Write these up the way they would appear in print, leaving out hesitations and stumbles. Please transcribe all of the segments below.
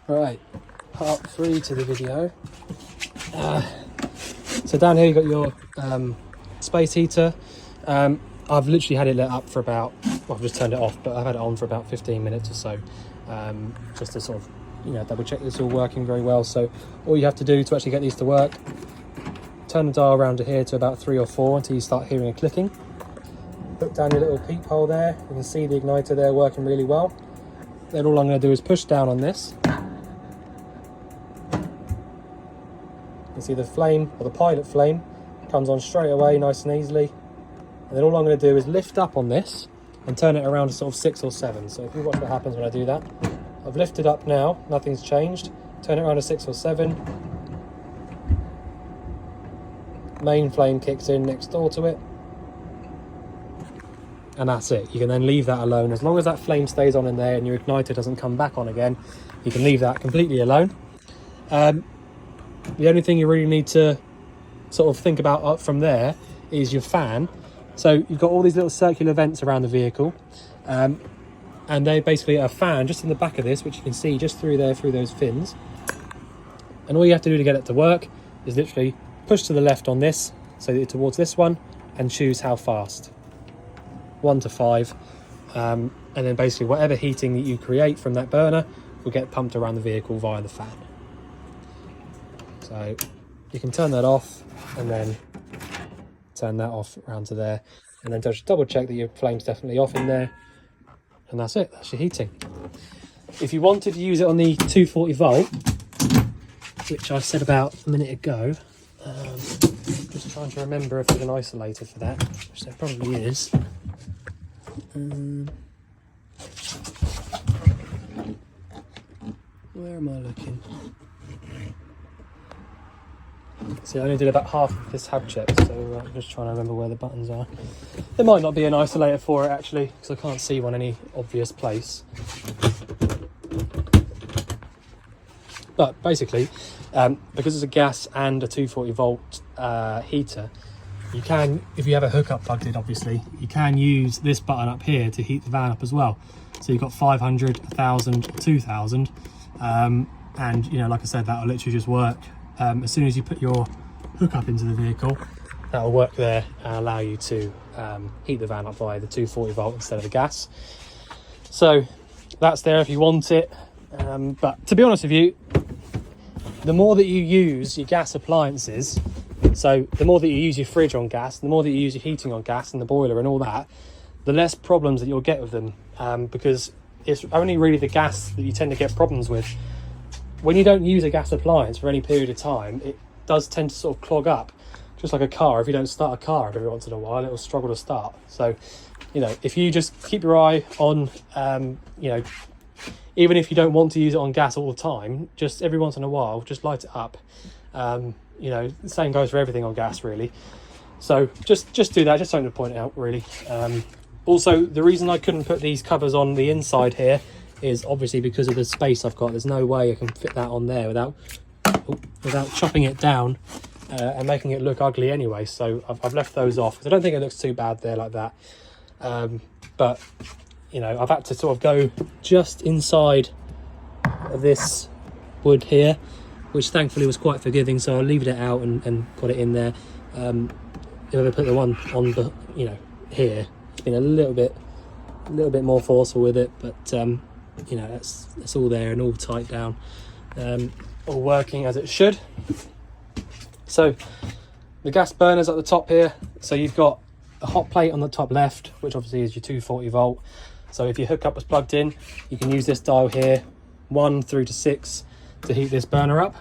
Right, part 3 to the video. So down here you've got your space heater. I've literally had it lit up for about, well, I've just turned it off, but I've had it on for about 15 minutes or so, just to sort of, double check it's all working very well. So all you have to do to actually get these to work, turn the dial around to here to about 3 or 4 until you start hearing a clicking. Put down your little peephole there, you can see the igniter there working really well. Then all I'm going to do is push down on this. You can see the flame, or the pilot flame, comes on straight away nice and easily. And then all I'm going to do is lift up on this and turn it around to sort of 6 or 7. So if you watch what happens when I do that. I've lifted up now, nothing's changed. Turn it around to 6 or 7. Main flame kicks in next door to it. And that's it. You can then leave that alone. As long as that flame stays on in there and your igniter doesn't come back on again, you can leave that completely alone. The only thing you really need to sort of think about up from there is your fan. So you've got all these little circular vents around the vehicle, and they're basically a fan just in the back of this, which you can see just through there, through those fins. And all you have to do to get it to work is literally push to the left on this, so that you're towards this one, and choose how fast. 1 to 5, and then basically whatever heating that you create from that burner will get pumped around the vehicle via the fan. So you can turn that off and then turn that off around to there, and then just double check that your flame's definitely off in there, and that's it. That's your heating. If you wanted to use it on the 240 volt, which I said about a minute ago, just trying to remember if there's an isolator for that, which there probably is. Where am I looking? See, I only did about half of this hub check, so I'm just trying to remember where the buttons are. There might not be an isolator for it actually, because I can't see one any obvious place. But basically, because it's a gas and a 240 volt heater, you can, if you have a hookup plugged in obviously, you can use this button up here to heat the van up as well. So you've got 500, 1000, 2000, and like I said, that'll literally just work. As soon as you put your hookup into the vehicle, that'll work there and allow you to heat the van up via the 240 volt instead of the gas. So that's there if you want it, but to be honest with you, the more that you use your gas appliances, so the more that you use your fridge on gas, the more that you use your heating on gas and the boiler and all that, the less problems that you'll get with them, because it's only really the gas that you tend to get problems with. When you don't use a gas appliance for any period of time, it does tend to sort of clog up, just like a car. If you don't start a car every once in a while, it'll struggle to start. So, if you just keep your eye on, even if you don't want to use it on gas all the time, just every once in a while, just light it up. The same goes for everything on gas, really. So just do that, just something to point out, really. Also, the reason I couldn't put these covers on the inside here is obviously because of the space I've got. There's no way I can fit that on there without chopping it down and making it look ugly anyway. So I've left those off because I don't think it looks too bad there like that. But I've had to sort of go just inside of this wood here, which thankfully was quite forgiving, so I leave it out and got it in there. If I put the one on the here, it's been a little bit more forceful with it, but that's all there and all tight down, all working as it should. So the gas burner's at the top here, so you've got a hot plate on the top left, which obviously is your 240 volt. So if your hookup was plugged in, you can use this dial here, 1 through to 6, to heat this burner up.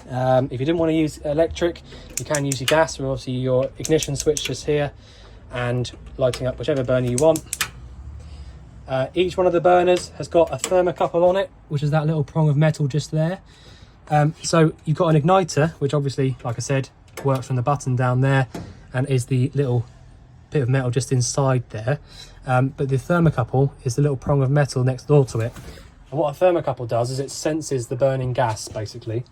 If you didn't want to use electric, you can use your gas, or obviously your ignition switch just here, and lighting up whichever burner you want. Each one of the burners has got a thermocouple on it, which is that little prong of metal just there. So you've got an igniter, which obviously, like I said, works from the button down there and is the little bit of metal just inside there. But the thermocouple is the little prong of metal next door to it. And what a thermocouple does is it senses the burning gas, basically.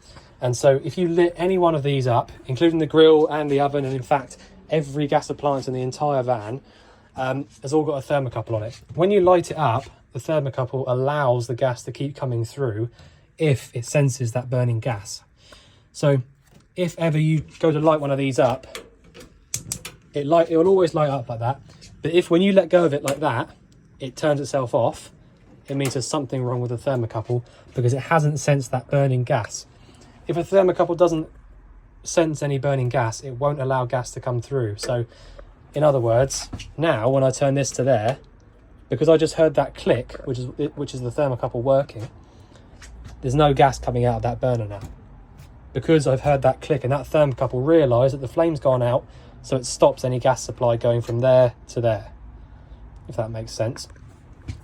And so if you lit any one of these up, including the grill and the oven, and in fact every gas appliance in the entire van, has all got a thermocouple on it. When you light it up, the thermocouple allows the gas to keep coming through if it senses that burning gas. So if ever you go to light one of these up, it will always light up like that. But if when you let go of it like that, it turns itself off, it means there's something wrong with the thermocouple because it hasn't sensed that burning gas. If a thermocouple doesn't sense any burning gas, it won't allow gas to come through. So in other words, now when I turn this to there, because I just heard that click, which is the thermocouple working, there's no gas coming out of that burner now. Because I've heard that click and that thermocouple realised that the flame's gone out, so it stops any gas supply going from there to there, if that makes sense.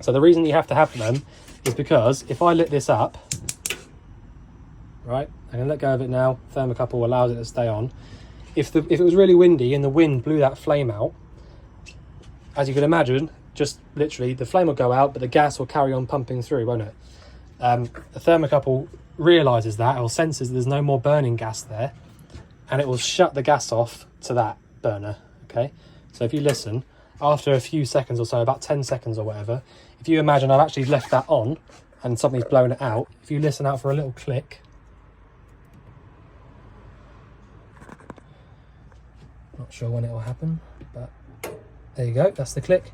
So the reason you have to have them is because if I lit this up, right, I can let go of it now, thermocouple allows it to stay on. If it was really windy and the wind blew that flame out, as you can imagine, just literally the flame will go out, but the gas will carry on pumping through, won't it? The thermocouple realises that, or senses there's no more burning gas there, and it will shut the gas off to that burner, okay? So if you listen, after a few seconds or so, about 10 seconds or whatever, if you imagine I've actually left that on and something's blown it out, if you listen out for a little click, not sure when it will happen, but there you go, that's the click.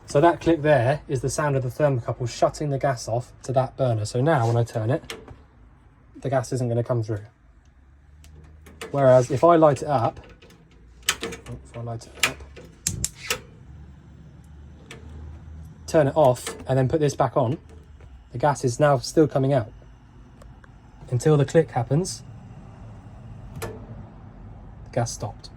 So that click there is the sound of the thermocouple shutting the gas off to that burner. So now when I turn it, the gas isn't going to come through. Whereas if I light it up, turn it off and then put this back on, the gas is now still coming out. Until the click happens, the gas stopped.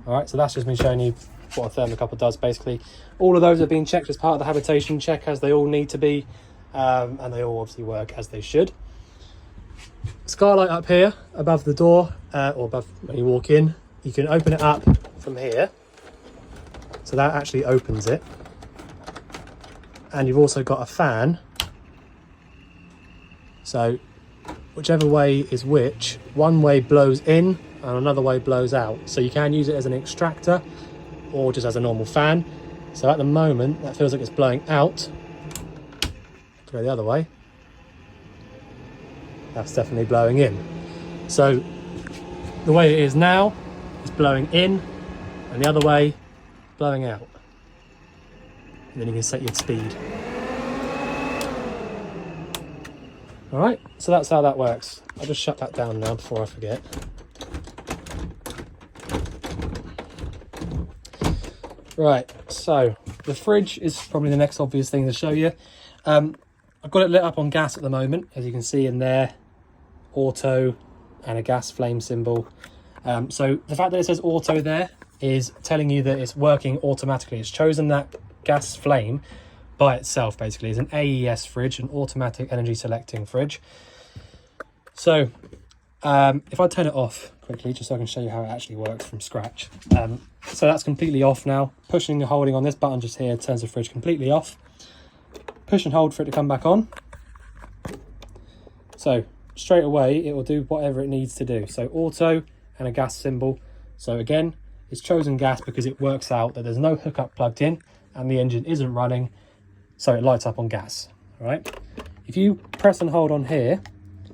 Alright, so that's just me showing you what a thermocouple does basically. All of those are being checked as part of the habitation check, as they all need to be, and they all obviously work as they should. Skylight up here above the door, or above when you walk in, you can open it up from here, so that actually opens it. And you've also got a fan, so whichever way is which, one way blows in and another way blows out, so you can use it as an extractor or just as a normal fan. So at the moment that feels like it's blowing out. Go the other way, that's definitely blowing in. So the way it is now, it's blowing in, and the other way blowing out. And then you can set your speed. All right, so that's how that works. I'll just shut that down now before I forget. Right, so the fridge is probably the next obvious thing to show you. I've got it lit up on gas at the moment, as you can see in there, auto and a gas flame symbol. So the fact that it says auto there is telling you that it's working automatically. It's chosen that gas flame by itself, basically. It's an AES fridge, an automatic energy selecting fridge. So if I turn it off quickly, just so I can show you how it actually works from scratch. So that's completely off now. Pushing and holding on this button just here turns the fridge completely off. Push and hold for it to come back on. So straight away it will do whatever it needs to do. So auto and a gas symbol. So again, it's chosen gas because it works out that there's no hookup plugged in and the engine isn't running, so it lights up on gas. All right. If you press and hold on here,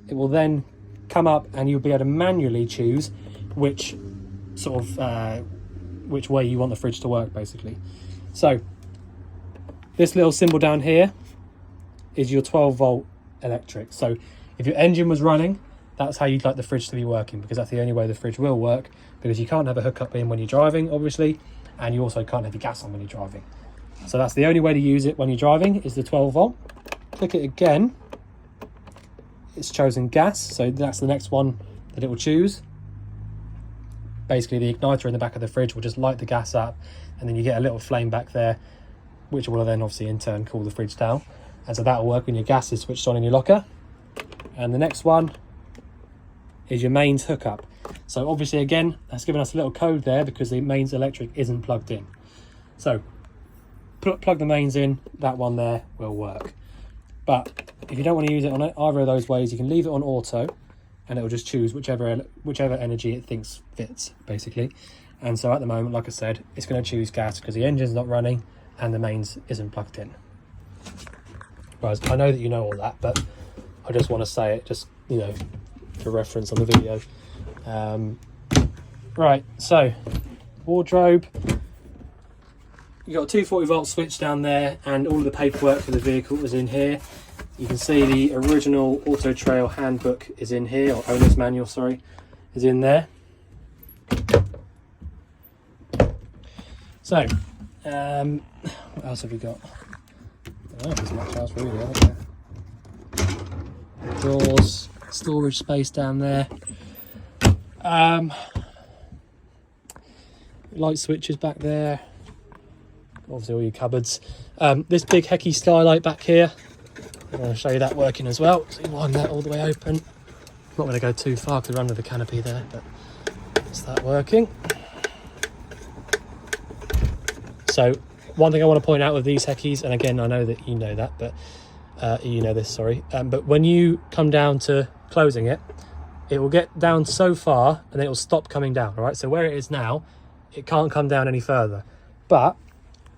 it will then come up and you'll be able to manually choose which sort of which way you want the fridge to work, basically. So this little symbol down here is your 12-volt electric. So if your engine was running, that's how you'd like the fridge to be working, because that's the only way the fridge will work, because you can't have a hookup in when you're driving, obviously, and you also can't have your gas on when you're driving. So that's the only way to use it when you're driving, is the 12-volt. Click it again. It's chosen gas, so that's the next one that it will choose. Basically, the igniter in the back of the fridge will just light the gas up, and then you get a little flame back there, which will then obviously in turn cool the fridge down. And so that will work when your gas is switched on in your locker. And the next one is your mains hookup. So obviously, again, that's given us a little code there because the mains electric isn't plugged in. So plug the mains in, that one there will work. But if you don't want to use it on either of those ways, you can leave it on auto and it will just choose whichever energy it thinks fits, basically. And so at the moment, like I said, it's going to choose gas because the engine's not running and the mains isn't plugged in. Whereas I know that you know all that, but I just want to say it, just, you know, for reference on the video. Right, so wardrobe. You've got a 240 volt switch down there, and all of the paperwork for the vehicle is in here. You can see the original Auto Trail handbook is in here, or owner's manual, sorry, is in there. So, what else have we got? I don't know if there's much else really, I don't know. Drawers, storage space down there. Light switches back there. Obviously all your cupboards. This big hecky skylight back here. I'm going to show you that working as well. So you wind that all the way open. I'm not going to go too far because we're under the canopy there, but it's that working. So one thing I want to point out with these heckies, and again I know that you know that, but you know this, sorry, but when you come down to closing it, it will get down so far and then it will stop coming down. All right, so where it is now, it can't come down any further. But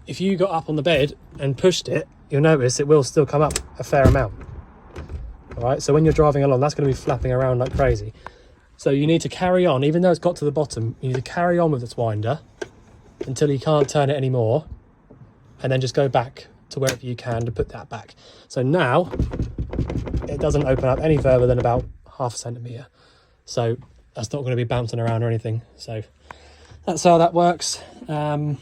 if you got up on the bed and pushed it, you'll notice it will still come up a fair amount. All right, so when you're driving along, that's going to be flapping around like crazy. So you need to carry on, even though it's got to the bottom, you need to carry on with its winder until you can't turn it anymore, and then just go back to wherever you can to put that back. So now it doesn't open up any further than about half a centimetre. So that's not going to be bouncing around or anything. So that's how that works. The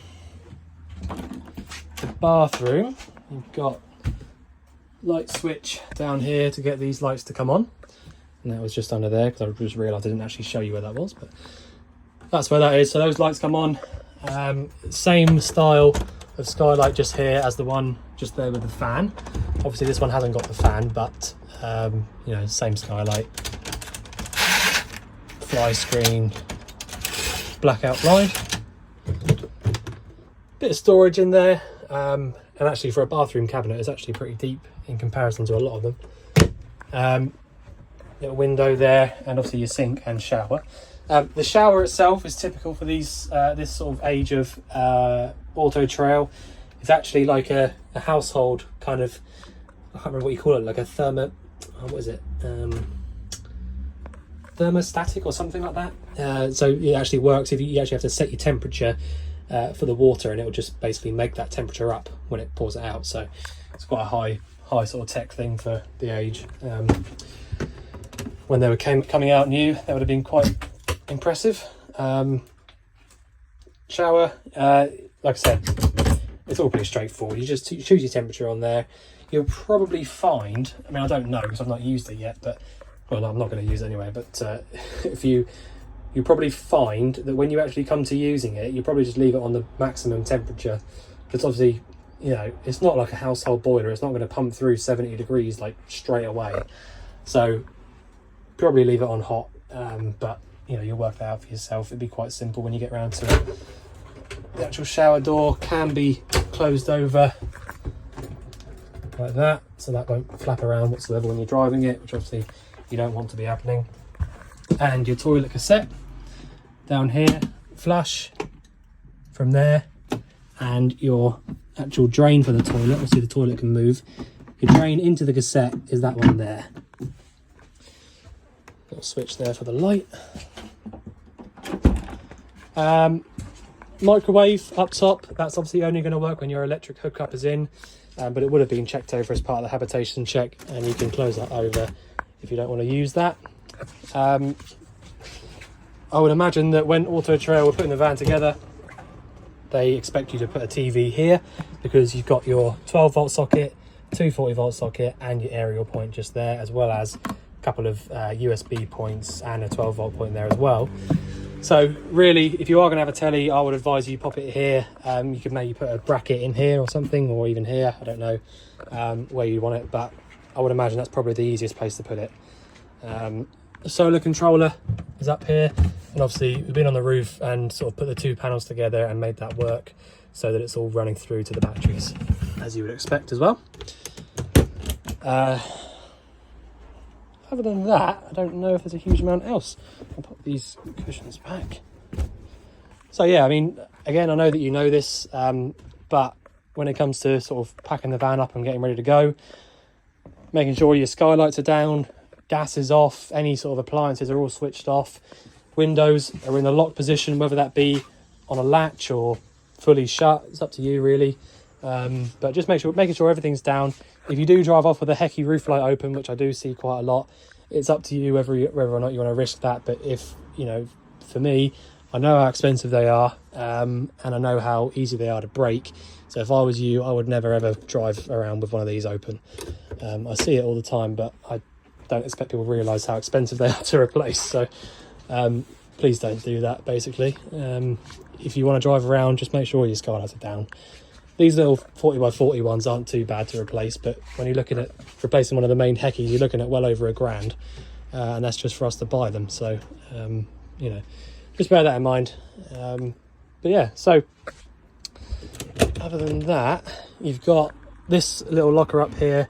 bathroom, you've got light switch down here to get these lights to come on, and that was just under there because I just realised I didn't actually show you where that was, but that's where that is. So those lights come on. Same style of skylight just here as the one just there with the fan. Obviously this one hasn't got the fan, but you know, same skylight, fly screen, blackout blind, bit of storage in there, and actually for a bathroom cabinet it's actually pretty deep in comparison to a lot of them. Little window there, and obviously your sink and shower. The shower itself is typical for these this sort of age of Auto Trail. It's actually like a household kind of, I can't remember what you call it, like a what is it? Thermostatic or something like that. So it actually works if you actually have to set your temperature for the water, and it will just basically make that temperature up when it pours it out. So it's quite a high sort of tech thing for the age. When they were coming out new, that would have been quite impressive. Shower, like I said, it's all pretty straightforward. You just choose your temperature on there. You'll probably find, I mean, I don't know because I've not used it yet, but well, no, I'm not going to use it anyway, but if you'll probably find that when you actually come to using it, you probably just leave it on the maximum temperature, because obviously, you know, it's not like a household boiler. It's not going to pump through 70 degrees like straight away. So probably leave it on hot, but you know, you'll work that out for yourself. It'd be quite simple when you get around to it. The actual shower door can be closed over like that, so that won't flap around whatsoever when you're driving it, which obviously you don't want to be happening. And your toilet cassette down here, flush from there, and your actual drain for the toilet, obviously the toilet can move. Your drain into the cassette is that one there. Little switch there for the light. Microwave up top, that's obviously only going to work when your electric hookup is in, but it would have been checked over as part of the habitation check, and you can close that over if you don't want to use that. I would imagine that when Auto Trail were putting the van together, they expect you to put a TV here, because you've got your 12 volt socket, 240 volt socket, and your aerial point just there, as well as a couple of USB points and a 12 volt point there as well. So really, if you are going to have a telly, I would advise you pop it here. You could maybe put a bracket in here or something, or even here, I don't know where you want it, but I would imagine that's probably the easiest place to put it. The solar controller is up here, and obviously we've been on the roof and sort of put the two panels together and made that work so that it's all running through to the batteries, as you would expect as well. Other than that, I don't know if there's a huge amount else. I'll pop these cushions back. So yeah, I mean, again, I know that you know this, but when it comes to sort of packing the van up and getting ready to go, making sure your skylights are down, gas is off, any sort of appliances are all switched off, windows are in the lock position, whether that be on a latch or fully shut, it's up to you really. But just making sure everything's down. If you do drive off with a hecky roof light open, which I do see quite a lot, it's up to you whether or not you want to risk that. But if, you know, for me, I know how expensive they are, and I know how easy they are to break. So if I was you, I would never ever drive around with one of these open. I see it all the time, but I don't expect people to realise how expensive they are to replace. So please don't do that, basically. If you want to drive around, just make sure your skylights are down. These little 40x40 ones aren't too bad to replace, but when you're looking at replacing one of the main heckies, you're looking at well over £1,000, and that's just for us to buy them. So, you know, just bear that in mind. But yeah, so other than that, you've got this little locker up here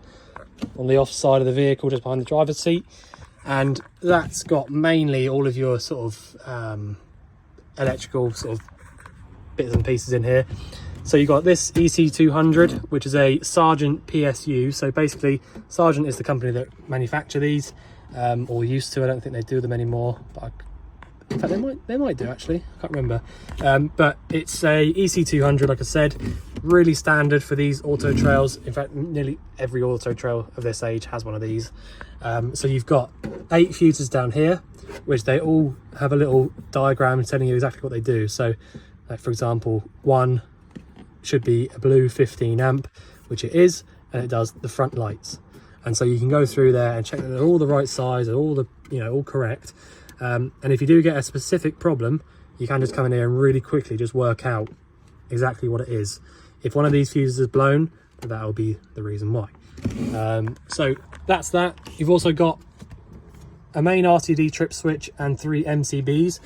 on the off side of the vehicle, just behind the driver's seat, and that's got mainly all of your sort of electrical sort of bits and pieces in here. So you've got this EC200, which is a Sargent PSU. So basically, Sargent is the company that manufacture these, or used to. I don't think they do them anymore, but in fact they might do actually. I can't remember. But it's a EC200, like I said, really standard for these auto trails. In fact, nearly every auto trail of this age has one of these. So you've got 8 fuses down here, which they all have a little diagram telling you exactly what they do. So, like for example, one should be a blue 15 amp, which it is, and it does the front lights. And so you can go through there and check that they're all the right size and all the, you know, all correct. And if you do get a specific problem, you can just come in here and really quickly just work out exactly what it is. If one of these fuses is blown, that'll be the reason why. So that's that. You've also got a main RCD trip switch and 3 MCBs.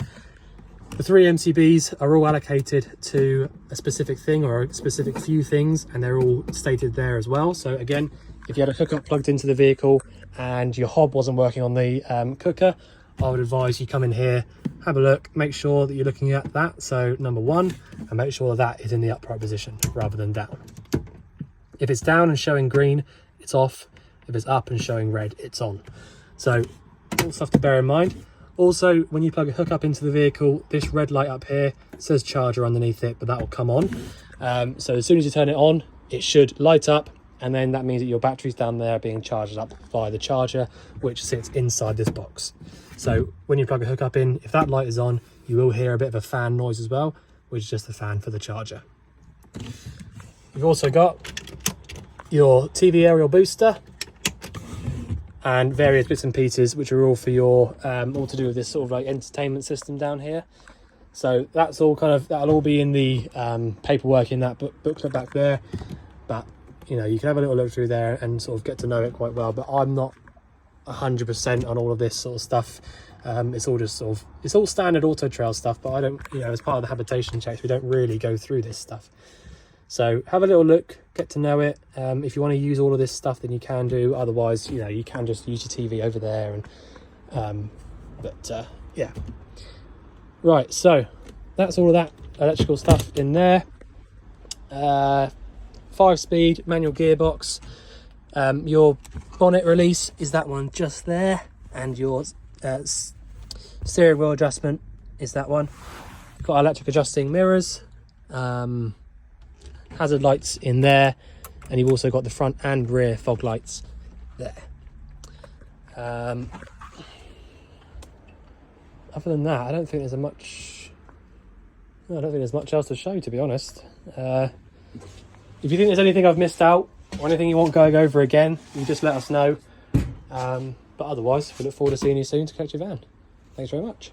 The 3 MCBs are all allocated to a specific thing or a specific few things, and they're all stated there as well. So again, if you had a hookup plugged into the vehicle and your hob wasn't working on the cooker, I would advise you come in here, have a look, make sure that you're looking at that. So number 1, and make sure that is in the upright position rather than down. If it's down and showing green, it's off. If it's up and showing red, it's on. So all stuff to bear in mind. Also, when you plug a hookup into the vehicle, this red light up here says charger underneath it, but that will come on. So as soon as you turn it on, it should light up, and then that means that your battery's down there being charged up by the charger, which sits inside this box. So when you plug a hookup in, if that light is on, you will hear a bit of a fan noise as well, which is just the fan for the charger. You've also got your TV aerial booster and various bits and pieces, which are all for your all to do with this sort of like entertainment system down here. So that's all kind of, that'll all be in the paperwork in that booklet back there. But you know, you can have a little look through there and sort of get to know it quite well. But I'm not 100% on all of this sort of stuff. It's all just sort of, it's all standard auto trail stuff, but I don't, you know, as part of the habitation checks, we don't really go through this stuff. So have a little look, get to know it. If you want to use all of this stuff, then you can do. Otherwise, you know, you can just use your TV over there. And yeah. Right, so that's all of that electrical stuff in there. 5-speed manual gearbox. Your bonnet release is that one just there, and your steering wheel adjustment is that one. Got electric adjusting mirrors. Hazard lights in there, and you've also got the front and rear fog lights there. Other than that, I don't think there's much else to show, to be honest. If you think there's anything I've missed out or anything you want going over again, you just let us know. But otherwise, we look forward to seeing you soon to collect your van. Thanks very much.